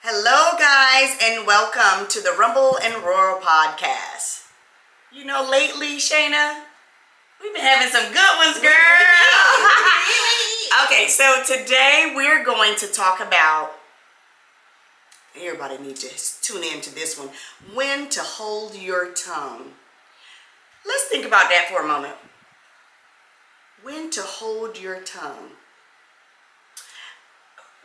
Hello, guys, and welcome to the Rumble and Roar podcast. You know, lately, Shayna, we've been having some good ones, girl. Okay, so today we're going to talk about, everybody needs to tune in to this one, when to hold your tongue. Let's think about that for a moment. When to hold your tongue.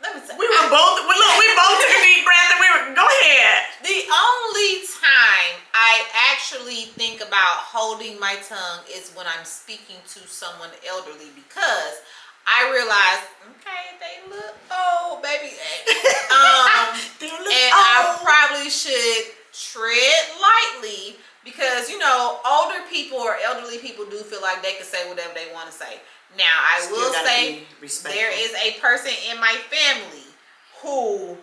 We both took a deep breath and go ahead. The only time I actually think about holding my tongue is when I'm speaking to someone elderly, because I realize, okay, they look old, baby. I probably should tread lightly, because, older people or elderly people do feel like they can say whatever they want to say. Now, I will say there is a person in my family who,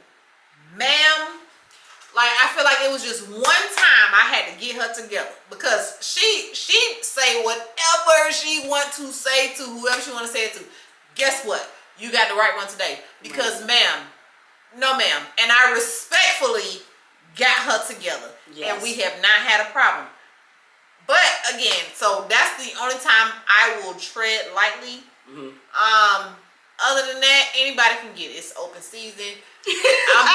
ma'am, I feel like it was just one time I had to get her together, because she say whatever she want to say to whoever she want to say it to. Guess what? You got the right one today, because ma'am, no ma'am, and I respectfully got her together, and we have not had a problem. But again, so that's the only time I will tread lightly. Mm-hmm. Other than that, anybody can get it. It's open season. I'm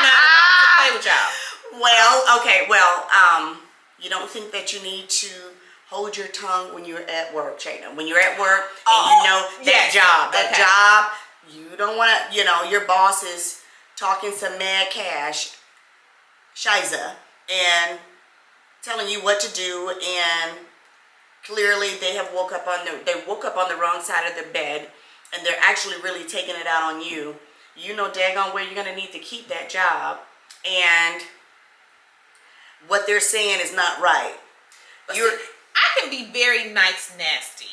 not about to play with y'all. Well, you don't think that you need to hold your tongue when you're at work, Shayna? When you're at work and job, you don't want to, your boss is talking some mad cash, shiza, and telling you what to do, and clearly they woke up on the wrong side of the bed, and they're actually really taking it out on you. You know daggone well you're gonna need to keep that job, and what they're saying is not right. I can be very nice nasty.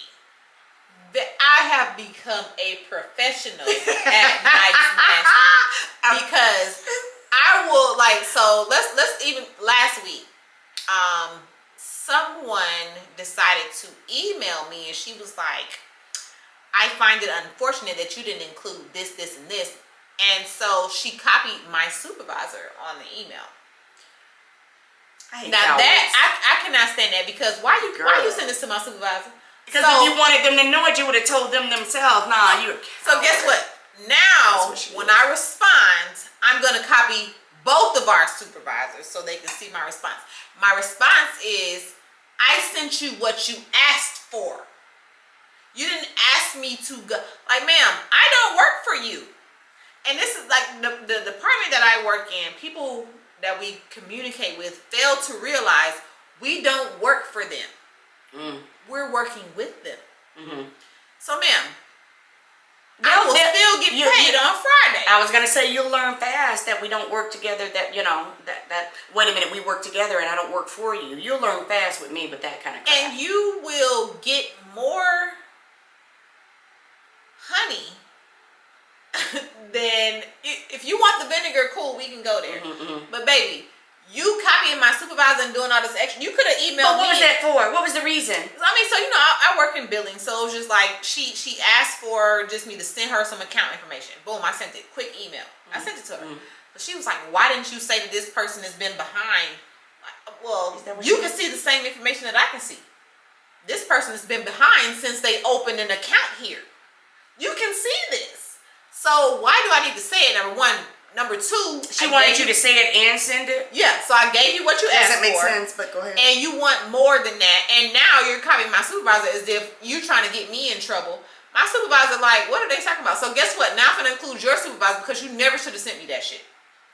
I have become a professional at nice nasty, because I will so let's even last week, someone decided to email me, and she was like, I find it unfortunate that you didn't include this, and this. And so she copied my supervisor on the email. I cannot stand that, because why you send this to my supervisor? Because if you wanted them to know it, you would have told them themselves. So guess what? Now, when I respond, I'm going to copy both of our supervisors so they can see my response. My response is, I sent you what you asked for. You didn't ask me to go. Ma'am, I don't work for you. And this is the department that I work in. People that we communicate with fail to realize we don't work for them. We're working with them. Mm-hmm. So, ma'am, I will still get paid on Friday. I was gonna say, you'll learn fast that we don't work together. That wait a minute, we work together and I don't work for you. You'll learn fast with me with that kind of crap. And you will get more honey than if you want the vinegar. Cool, we can go there. Mm-hmm. But baby, you copying my supervisor and doing all this extra. You could have emailed me. What was that for? What was the reason? I work in billing, so it was just she asked for just me to send her some account information. Boom, I sent it. Quick email. Mm-hmm. I sent it to her. Mm-hmm. But she was like, why didn't you say that this person has been behind? Well, you can see the same information that I can see. This person has been behind since they opened an account here. You can see this. So why do I need to say it? Number one. Number two, she wanted you to say it and send it? Yeah, so I gave you what you asked for. Doesn't make sense, but go ahead. And you want more than that. And now you're copying my supervisor as if you're trying to get me in trouble. My supervisor, what are they talking about? So guess what? Now I'm going to include your supervisor, because you never should have sent me that shit.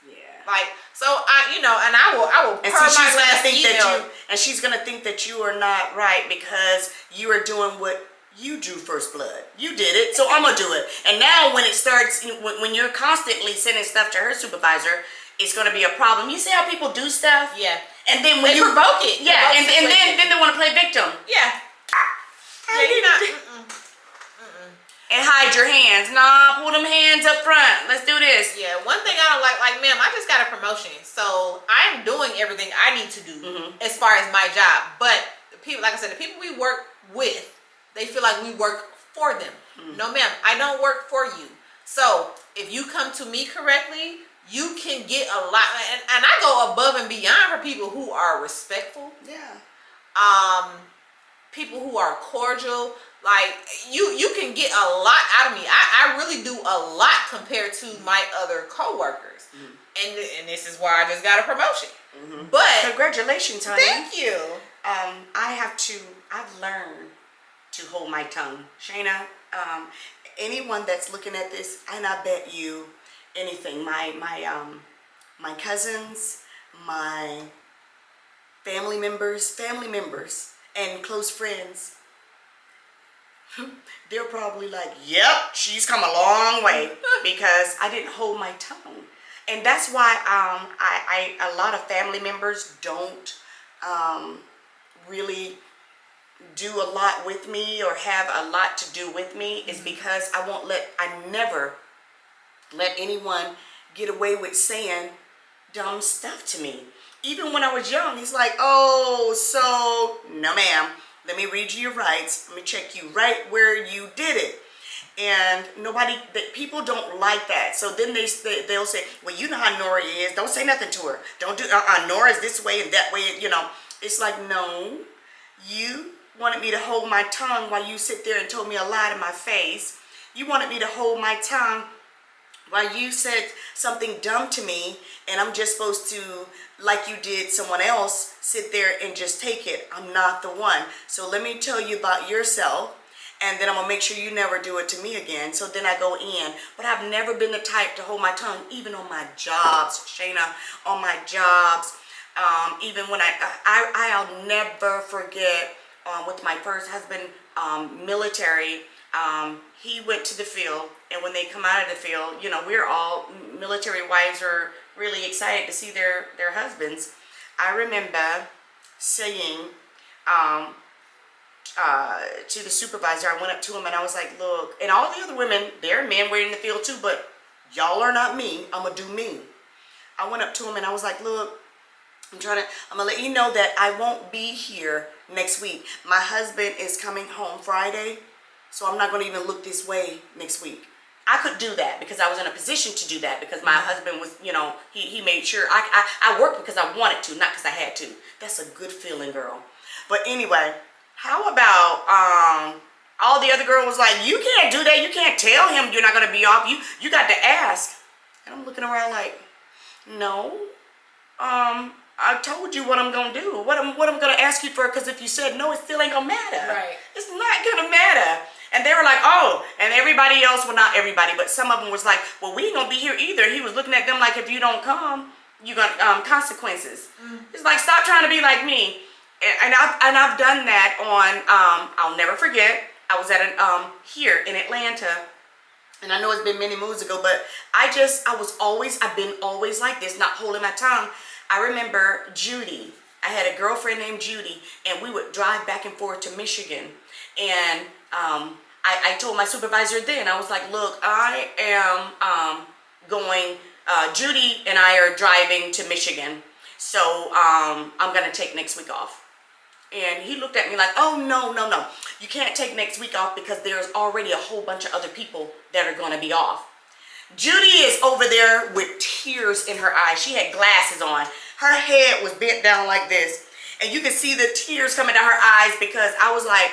Yeah. So and I will per my last email. And she's going to think that you are not right, because you are doing what you drew first blood. You did it, so I'm gonna do it. And now when it starts, when you're constantly sending stuff to her supervisor, it's gonna be a problem. You see how people do stuff? Yeah. And then when they provoke it. Yeah, and then they want to play victim. Yeah. You're not. And hide your hands. Nah, pull them hands up front. Let's do this. Yeah. One thing I don't like, ma'am, I just got a promotion, so I'm doing everything I need to do as far as my job. But the people, like I said, the people we work with, they feel like we work for them. No, ma'am, I don't work for you. So if you come to me correctly, you can get a lot, and I go above and beyond for people who are respectful. Yeah. People who are cordial. Like you can get a lot out of me. I really do a lot compared to my other coworkers. And this is why I just got a promotion. But congratulations, honey. Thank you. I've learned to hold my tongue. Shayna, anyone that's looking at this, and I bet you anything, my cousins, my family members, and close friends, they're probably like, yep, she's come a long way because I didn't hold my tongue. And that's why a lot of family members don't really do a lot with me or have a lot to do with me, is because I never let anyone get away with saying dumb stuff to me. Even when I was young, he's like, oh, so, no ma'am, let me read you your rights. Let me check you right where you did it. And people don't like that. So then they'll say, well, you know how Nora is. Don't say nothing to her. Don't do, Nora's this way and that way. It's like, no, you wanted me to hold my tongue while you sit there and told me a lie to my face. You wanted me to hold my tongue while you said something dumb to me, and I'm just supposed to, like you did someone else, sit there and just take it. I'm not the one. So let me tell you about yourself, and then I'm going to make sure you never do it to me again. So then I go in. But I've never been the type to hold my tongue, even on my jobs, Shayna, on my jobs. Even when I'll never forget with my first husband, military, he went to the field, and when they come out of the field, we're all, military wives are really excited to see their husbands. I remember saying to the supervisor, I went up to him and I was like, look, and all the other women, they're men, we're in the field too, but y'all are not me. I'm gonna do me. I went up to him and I was like, look, I'm gonna let you know that I won't be here next week. My husband is coming home Friday, so I'm not gonna even look this way next week. I could do that because I was in a position to do that because my husband was, he made sure I worked because I wanted to, not because I had to. That's a good feeling, girl. But anyway, how about all the other girls was like, you can't do that. You can't tell him you're not gonna be off. You got to ask. And I'm looking around like, no. I told you what I'm gonna do. What I'm gonna ask you for, because if you said no, it still ain't gonna matter. Right. It's not gonna matter. And they were like, oh, and everybody else, well, not everybody, but some of them was like, well, we ain't gonna be here either. He was looking at them like, if you don't come, you got consequences. It's like, stop trying to be like me. And I've done that on, I'll never forget, I was at here in Atlanta, and I know it's been many moons ago, but I've been always like this, not holding my tongue. I remember Judy. I had a girlfriend named Judy, and we would drive back and forth to Michigan. And I told my supervisor then, I was like, look, I am going, Judy and I are driving to Michigan, so I'm going to take next week off. And he looked at me like, oh, no. You can't take next week off because there's already a whole bunch of other people that are going to be off. Judy is over there with tears in her eyes. She had glasses on. Her head was bent down like this. And you could see the tears coming down her eyes because I was like,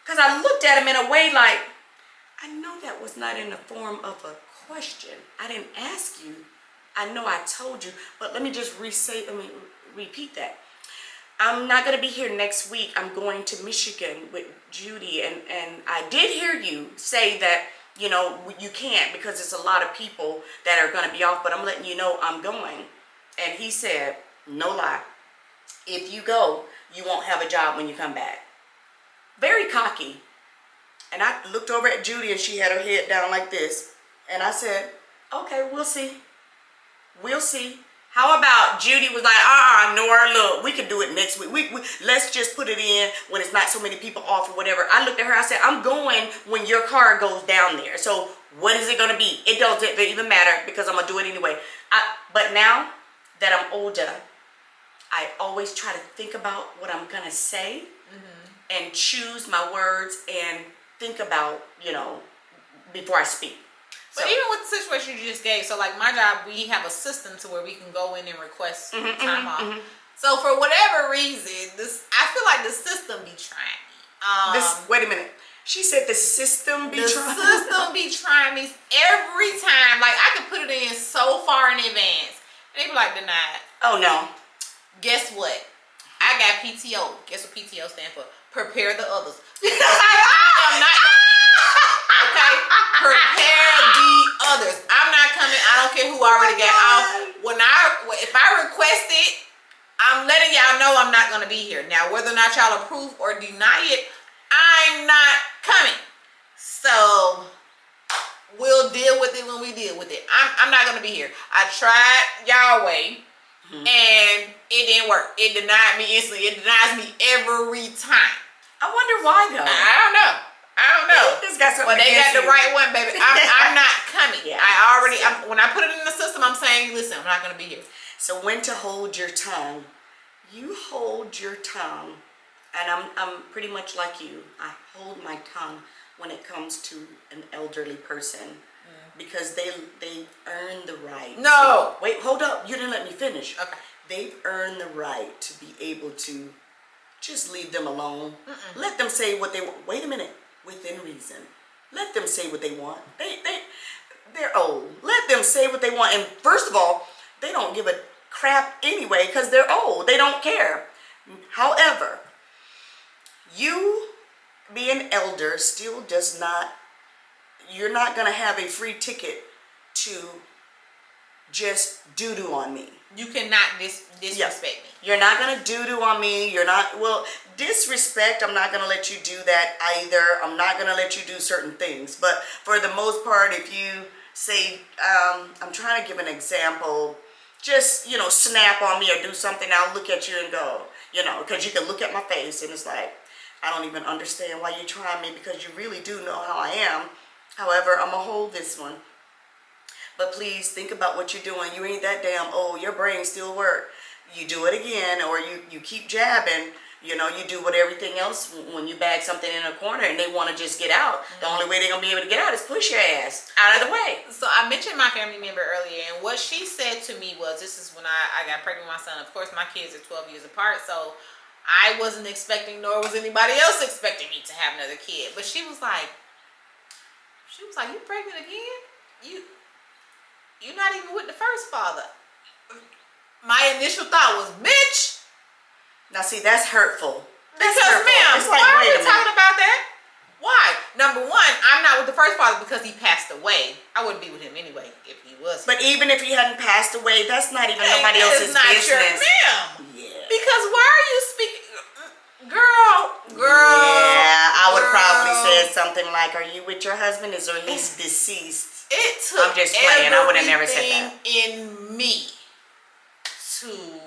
because I looked at him in a way like, I know that was not in the form of a question. I didn't ask you. I know I told you, but let me just repeat that. I'm not going to be here next week. I'm going to Michigan with Judy. And I did hear you say that, you can't because it's a lot of people that are going to be off, but I'm letting you know I'm going. And he said, no lie, if you go, you won't have a job when you come back. Very cocky. And I looked over at Judy and she had her head down like this. And I said, okay, we'll see. We'll see. How about Judy was like, Nora, look, we can do it next week. We let's just put it in when it's not so many people off or whatever. I looked at her, I said, I'm going when your car goes down there. So what is it going to be? It doesn't even matter because I'm going to do it anyway. But now that I'm older, I always try to think about what I'm going to say and choose my words and think about, before I speak. But even with the situation you just gave, so like my job, we have a system to where we can go in and request time off. So for whatever reason, I feel like the system be trying me. Wait a minute. She said the system be trying. The system be trying me every time. Like I could put it in so far in advance, and they be like denied. Oh no. Guess what? I got PTO. Guess what PTO stand for? Prepare the others. I'm not gonna be here. Okay? Prepare the others. I'm not coming. I don't care who already got off. If I request it, I'm letting y'all know I'm not gonna be here. Now, whether or not y'all approve or deny it, I'm not coming. So we'll deal with it when we deal with it. I'm not gonna be here. I tried y'all way. And it didn't work. It denied me instantly. It denies me every time. I wonder why though. I don't know. This got something. Well, they got the right one, baby. I'm not coming. Yeah, when I put it in the system, I'm saying, listen, I'm not gonna be here. So when to hold your tongue? You hold your tongue, and I'm pretty much like you. I hold my tongue when it comes to an elderly person. Because they earn the right. No. Wait, hold up. You didn't let me finish. Okay. They've earned the right to be able to just leave them alone. Let them say what they want. Wait a minute. Within reason. Let them say what they want. They're old. Let them say what they want. And first of all, they don't give a crap anyway because they're old. They don't care. However, you being elder still does not, you're not going to have a free ticket to just doo-doo on me. You cannot disrespect me. You're not going to doo-doo on me. You're not, well, disrespect, I'm not going to let you do that either. I'm not going to let you do certain things. But for the most part, if you say, I'm trying to give an example, just, snap on me or do something, I'll look at you and go, because you can look at my face and it's like, I don't even understand why you're trying me because you really do know how I am. However, I'm going to hold this one. But please think about what you're doing. You ain't that damn old. Your brain still work. You do it again or you keep jabbing. You do what everything else when you bag something in a corner and they want to just get out. The only way they're going to be able to get out is push your ass out of the way. So I mentioned my family member earlier, and what she said to me was, this is when I got pregnant with my son. Of course, my kids are 12 years apart, so I wasn't expecting, nor was anybody else expecting me to have another kid. But she was like, you pregnant again? You're not even with the first father. My initial thought was, bitch. Now see, that's hurtful. Because, ma'am, why are we talking about that? Why? Number one, I'm not with the first father because he passed away. I wouldn't be with him anyway if he was. But even if he hadn't passed away, that's not even nobody else's business. Your ma'am. Yeah. Because why are you speaking? Girl. Yeah, I would probably say something like, "Are you with your husband? Or he's deceased?" It took I'm just playing. I would have never said that. In me to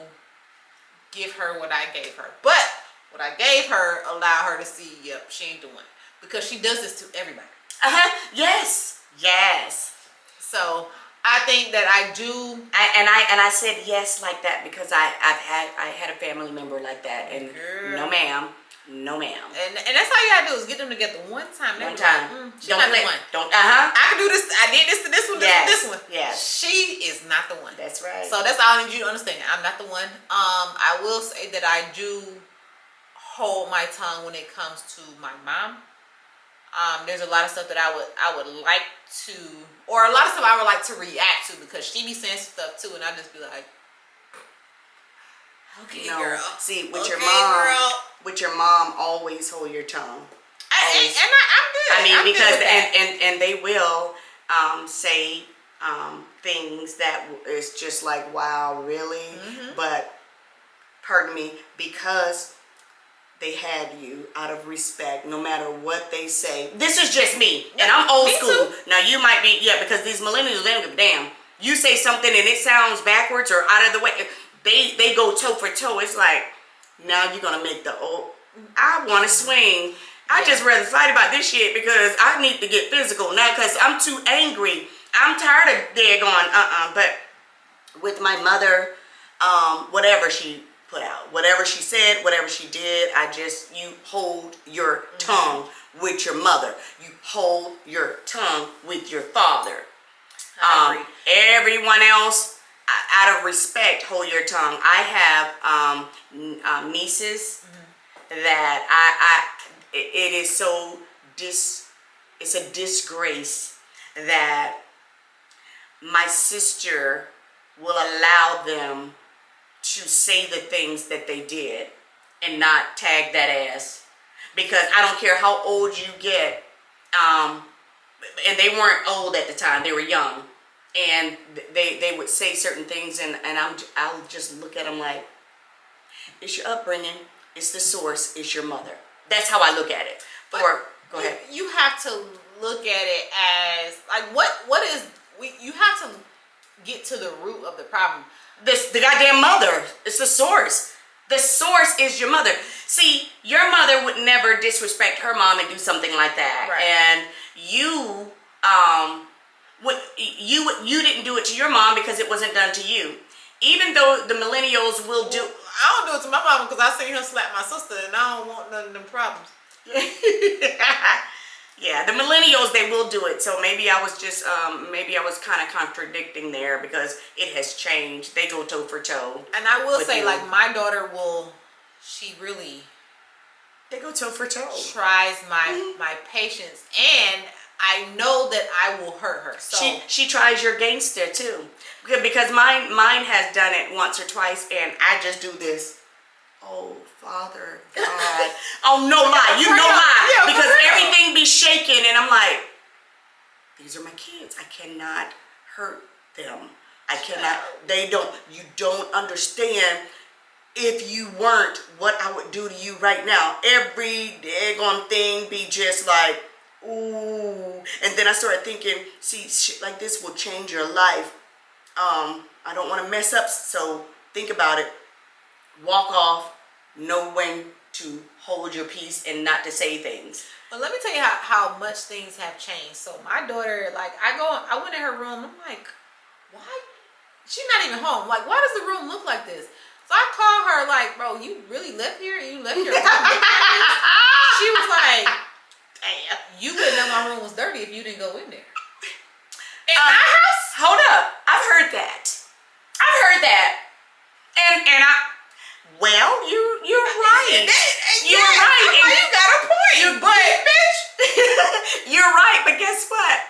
give her what I gave her, but what I gave her allowed her to see, yep, she ain't the one, because she does this to everybody. Yes. So I think that I do. I said yes like that because I had a family member like that, and girl. no ma'am. And that's all you gotta do is get them together one time. One time. She's not the one. I can do this. I did this to this one. This one. Yes. She is not the one. That's right. So that's all I need you to understand. I'm not the one. I will say that I do hold my tongue when it comes to my mom. There's a lot of stuff that I would like to, or a lot of stuff I would like to react to, because she be saying stuff too, and I just be like, okay, girl. See, with your mom, always hold your tongue. I'm good. I mean, I'm because good and they will say things that is just like, wow, really? But pardon me, because they had you out of respect, no matter what they say. This is just me, and I'm old school. Too. Now you might be, because these millennials, they don't give a damn. You say something and it sounds backwards or out of the way, they go toe for toe. It's like, now you're gonna make the old. I want to swing. I just rather fight about this shit because I need to get physical now because I'm too angry. I'm tired of daggone But with my mother, whatever she put out, whatever she said, whatever she did, you hold your tongue with your mother. You hold your tongue with your father. I agree. Everyone else, out of respect, hold your tongue. I have nieces that it is so it's a disgrace that my sister will allow them to say the things that they did and not tag that ass. Because I don't care how old you get, and they weren't old at the time, they were young. And they would say certain things, and I'll just look at them like, it's your upbringing, it's the source, it's your mother. That's how I look at it. Go ahead. You have to look at it as like you have to get to the root of the problem. The goddamn mother. It's the source. The source is your mother. See, your mother would never disrespect her mom and do something like that. Right. And you didn't do it to your mom because it wasn't done to you. Even though the millennials will do. I don't do it to my mom because I seen her slap my sister, and I don't want none of them problems. Yeah, the millennials, they will do it. So maybe I was just maybe I was kind of contradicting there because it has changed. They go toe for toe. And I will say, like, my daughter she really they go toe for toe. Tries my patience, and I know that I will hurt her. So she tries your gangster too, because mine has done it once or twice, and I just do this. Oh, Father God. Oh, no lie. You no lie. Yeah, because everything be shaking, and I'm like, these are my kids. I cannot hurt them. I cannot. You don't understand. If you weren't, what I would do to you right now. Every daggone thing be just like, ooh. And then I started thinking, see, shit like this will change your life. I don't want to mess up, so think about it. Walk off, know when to hold your peace and not to say things. But let me tell you how much things have changed. So my daughter, like, I went in her room, I'm like, why? She's not even home. Like, why does the room look like this? So I called her, like, bro, you really left here? You left your room? She was like, damn, you wouldn't know my room was dirty if you didn't go in there. In my house? Hold up. I've heard that. And well, you're right. You're right. And you got a point. Bitch. You're right, but guess what?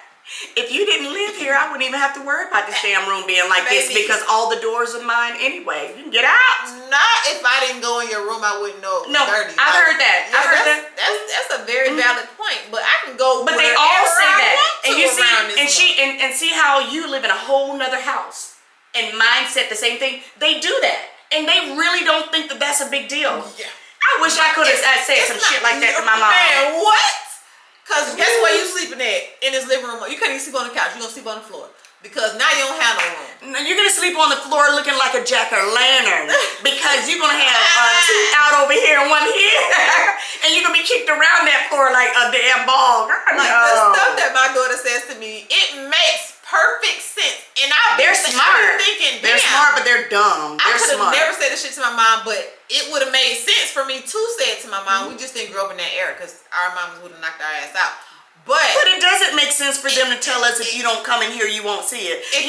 If you didn't live here, I wouldn't even have to worry about this damn room being like this because all the doors are mine anyway. You can get out. Not if I didn't go in your room, I wouldn't know it was dirty. I've heard that. Yeah, I've heard that. That's a very valid point. But I can go. But they all say that, and you see, and see how you live in a whole nother house, and mine said the same thing. They do that, and they really don't think that that's a big deal. Yeah. I wish I could have said some shit like that to my mom. Man, what? Because guess where you sleeping at in this living room? You can't even sleep on the couch. You're going to sleep on the floor. Because now you don't have no room. No, you're going to sleep on the floor looking like a jack-o'-lantern. Because you're going to have two out over here and one here. And you're going to be kicked around that floor like a damn ball. Like the stuff that my daughter says to me, it makes perfect sense. And they're smart. Thinking, they're smart, but they're dumb. I could have never said this shit to my mom, but it would have made sense for me to say it to my mom. We just didn't grow up in that era because our moms would have knocked our ass out. But it doesn't make sense for them to tell us if you don't come in here, you won't see it. It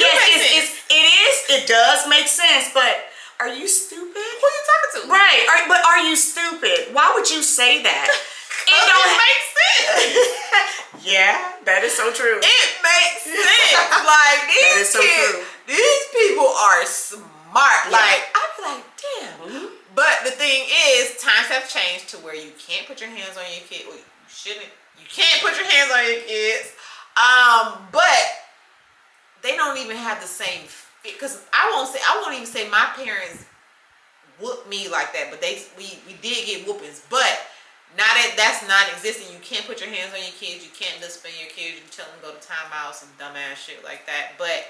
does make sense, but are you stupid? Who are you talking to? Right, but are you stupid? Why would you say that? It don't make sense. Yeah, that is so true. It makes sense. Like these kids, these people are smart. Yeah. Like I'd be like, damn. Mm-hmm. But the thing is, times have changed to where you can't put your hands on your kid. Well, you shouldn't. You can't put your hands on your kids. But they don't even have the same fit. Because I won't even say my parents whooped me like that. But we did get whoopings. But now that that's non-existent, you can't put your hands on your kids. You can't discipline your kids. You can tell them to go to timeout, some dumbass shit like that. But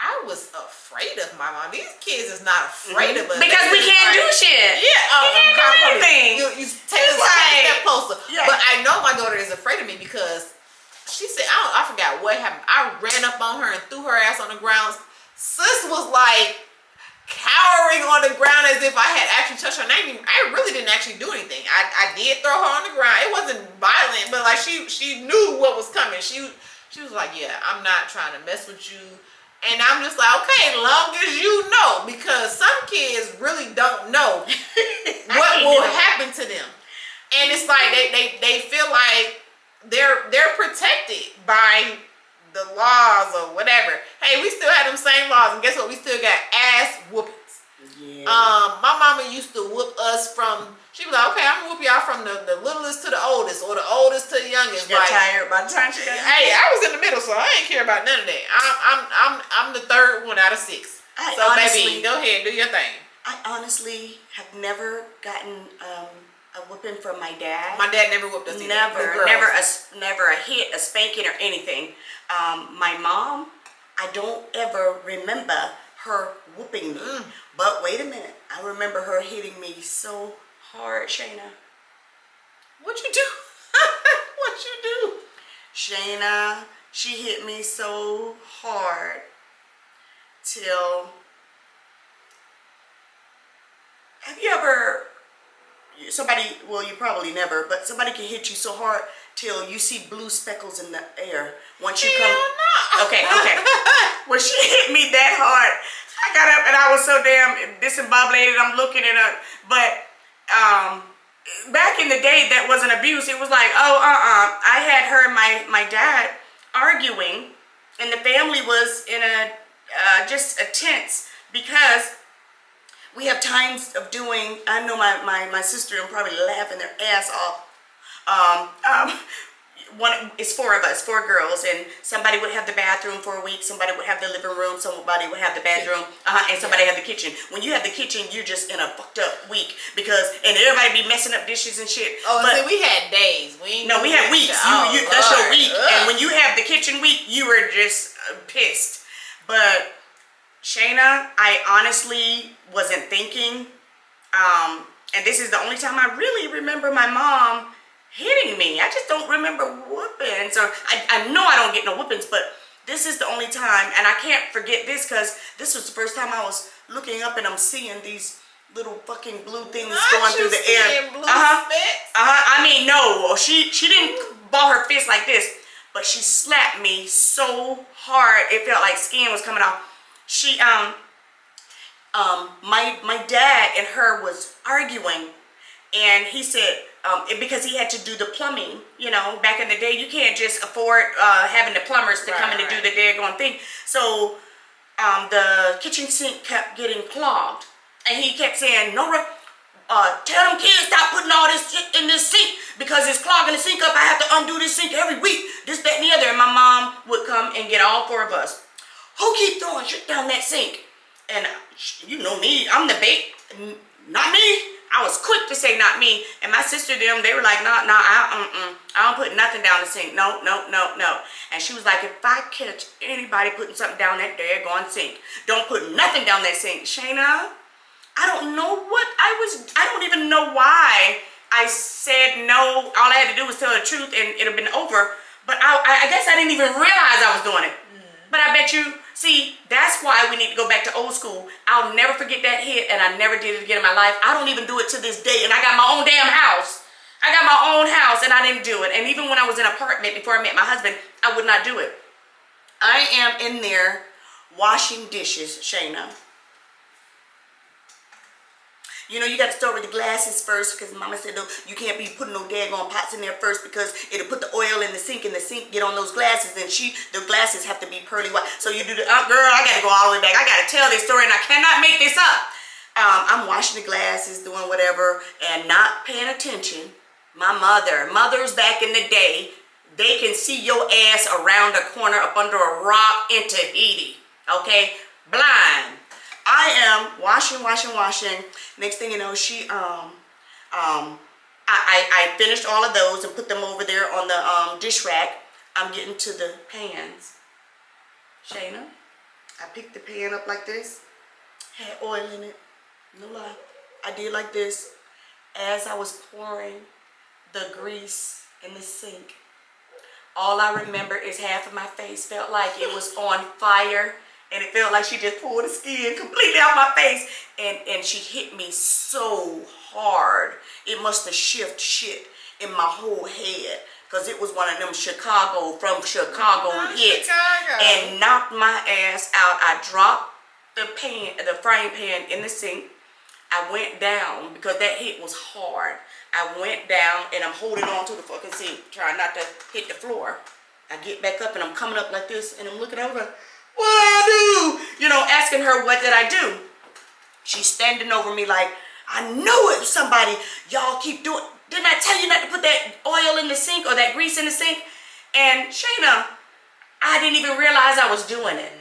I was afraid of my mom. These kids is not afraid of us. Because we can't do shit. Yeah. You can't do anything. You take a step closer. Yeah. But I know my daughter is afraid of me because she said, I forgot what happened. I ran up on her and threw her ass on the ground. Sis was like cowering on the ground as if I had actually touched her. And I really didn't actually do anything. I did throw her on the ground. It wasn't violent, but like she knew what was coming. She was like, yeah, I'm not trying to mess with you. And I'm just like, okay, long as you know, because some kids really don't know what will happen to them. And it's like they feel like they're protected by the laws or whatever. Hey, we still have them same laws, and guess what? We still got ass whoopings. Yeah. My mama used to whoop us from. She was like, okay, I'm gonna whoop y'all from the littlest to the oldest, or the oldest to the youngest. She got tired by the time she got. Hey, I was in the middle, so I ain't care about none of that. I'm the third one out of 6. So honestly, baby, go ahead, do your thing. I honestly have never gotten a whooping from my dad. My dad never whooped us either. Never a hit, a spanking, or anything. My mom, I don't ever remember her whooping me. But wait a minute, I remember her hitting me so hard, Shayna. What you do? What you do? Shayna, she hit me so hard till. Have you ever? Somebody, well, you probably never, but somebody can hit you so hard till you see blue speckles in the air once you come. No. Okay. Well, she hit me that hard. I got up and I was so damn discombobulated. I'm looking at her, but back in the day, that wasn't abuse. It was like, I had her and my dad arguing, and the family was in just a tense because we have times of doing. I know my sister and probably laughing their ass off. It's 4 of us, 4 girls, and somebody would have the bathroom for a week, somebody would have the living room, somebody would have the bedroom, and somebody had the kitchen. When you have the kitchen, you're just in a fucked up week and everybody be messing up dishes and shit. Oh, but we had days. We had weeks. That's your week. And when you have the kitchen week, you were just pissed. But Shayna, I honestly wasn't thinking, and this is the only time I really remember my mom hitting me. I just don't remember whoopings. Or I know I don't get no whoopings, but this is the only time, and I can't forget this because this was the first time I was looking up and I'm seeing these little fucking blue things going through the air. Blue specks? I mean, no, she didn't ball her fist like this, but she slapped me so hard it felt like skin was coming off. She my dad and her was arguing, and he said, because he had to do the plumbing, back in the day, you can't just afford having the plumbers to come in and do the daggone thing. So the kitchen sink kept getting clogged, and he kept saying, Nora, tell them kids stop putting all this shit in this sink because it's clogging the sink up. I have to undo this sink every week, this, that, and the other. And my mom would come and get all 4 of us. Who keep throwing shit down that sink? And you know me, I'm the bait. Not me. I was quick to say not me. And my sister, they were like, no, I don't put nothing down the sink. No. And she was like, if I catch anybody putting something down that daggone sink, don't put nothing down that sink. Shayna, I don't even know why I said no. All I had to do was tell the truth and it'd have been over. But I guess I didn't even realize I was doing it. But I bet you, see, that's why we need to go back to old school. I'll never forget that hit, and I never did it again in my life. I don't even do it to this day, and I got my own damn house. I got my own house, and I didn't do it. And even when I was in an apartment before I met my husband, I would not do it. I am in there washing dishes, Shayna. You got to start with the glasses first because Mama said, no, you can't be putting no daggone pots in there first because it'll put the oil in the sink and the sink get on those glasses and the glasses have to be pearly white. So you do the, girl, I got to go all the way back. I got to tell this story and I cannot make this up. I'm washing the glasses, doing whatever, and not paying attention. My mothers back in the day, they can see your ass around a corner up under a rock in Tahiti. Okay? Blind. I am washing. Next thing you know, I finished all of those and put them over there on the dish rack. I'm getting to the pans. Shayna, I picked the pan up like this. Had oil in it. No lie. I did like this. As I was pouring the grease in the sink, all I remember is half of my face felt like it was on fire. And it felt like she just pulled the skin completely out my face. And she hit me so hard. It must have shifted shit in my whole head. because it was one of them Chicago hits, Chicago. and knocked my ass out. I dropped the frying pan in the sink. I went down because that hit was hard. I went down and I'm holding on to the fucking sink, trying not to hit the floor. I get back up and I'm coming up like this and I'm looking over, what did I do? You know, asking her, what did I do? She's standing over me like, I knew it was somebody. Y'all keep doing. Didn't I tell you not to put that oil in the sink or that grease in the sink? And Shayna, I didn't even realize I was doing it.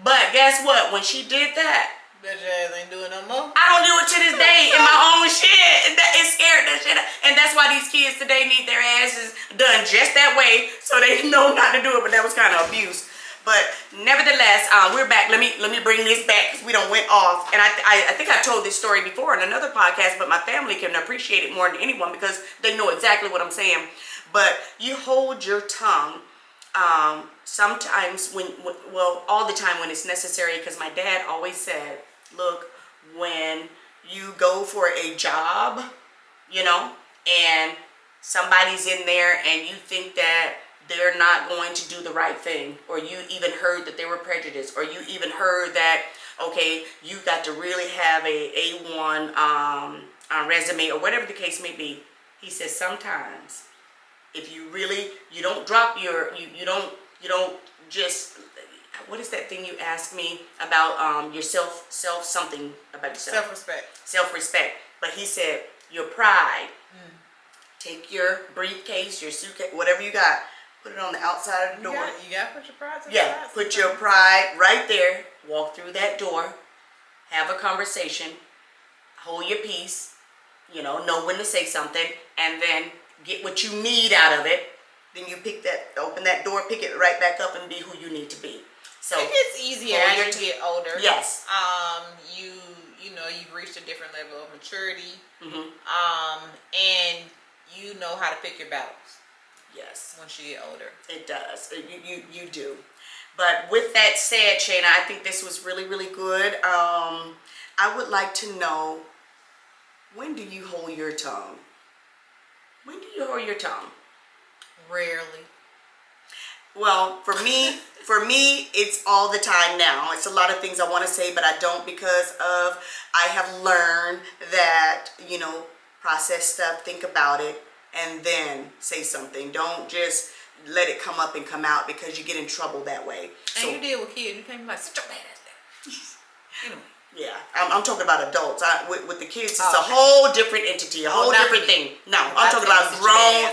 But guess what? When she did that, Bet your ass ain't doing no more. I don't do it to this day in my own shit. It scared the shit out. And that's why these kids today need their asses done just that way so they know not to do it. But that was kind of abuse. But nevertheless, we're back. Let me bring this back because we done went off. And I think I've told this story before in another podcast, but my family can appreciate it more than anyone because they know exactly what I'm saying. But you hold your tongue sometimes all the time when it's necessary, because my dad always said, look, when you go for a job, you know, and somebody's in there and you think that they're not going to do the right thing, or you even heard that they were prejudiced, or you even heard that, okay, you got to really have a A1 resume or whatever the case may be. He says sometimes if you really, you don't drop your, you don't just, what is that thing you asked me about your self something about yourself? Self-respect. But he said your pride. Take your briefcase, your suitcase, whatever you got, put it on the outside of the door. You got to put your pride to the Yeah, side. put your pride right there. Walk through that door. Have a conversation. Hold your peace. You know when to say something, and then get what you need out of it. Then you open that door, pick it right back up, and be who you need to be. So it gets easier as you get older. Yes. You've reached a different level of maturity. Mm-hmm. And you know how to pick your battles. Yes. Once you get older. It does. You do. But with that said, Shayna, I think this was really, really good. I would like to know, when do you hold your tongue? When do you hold your tongue? Rarely. Well, for me, it's all the time now. It's a lot of things I want to say, but I don't, because of, I have learned that, process stuff, think about it, and then say something. Don't just let it come up and come out, because you get in trouble that way. And you deal with kids. You can't be like, sit your bad ass down. Anyway. Yeah, I'm talking about adults. With the kids, it's a whole different entity, a whole different thing. No, I'm talking about grown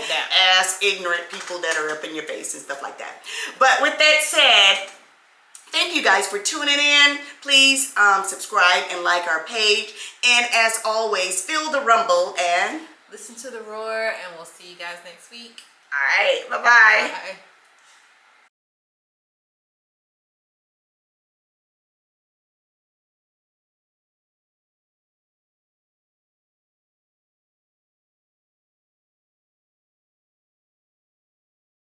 ass ignorant people that are up in your face and stuff like that. But with that said, thank you guys for tuning in. Please subscribe and like our page. And as always, feel the rumble and listen to the roar, and we'll see you guys next week. all right, bye-bye. Bye.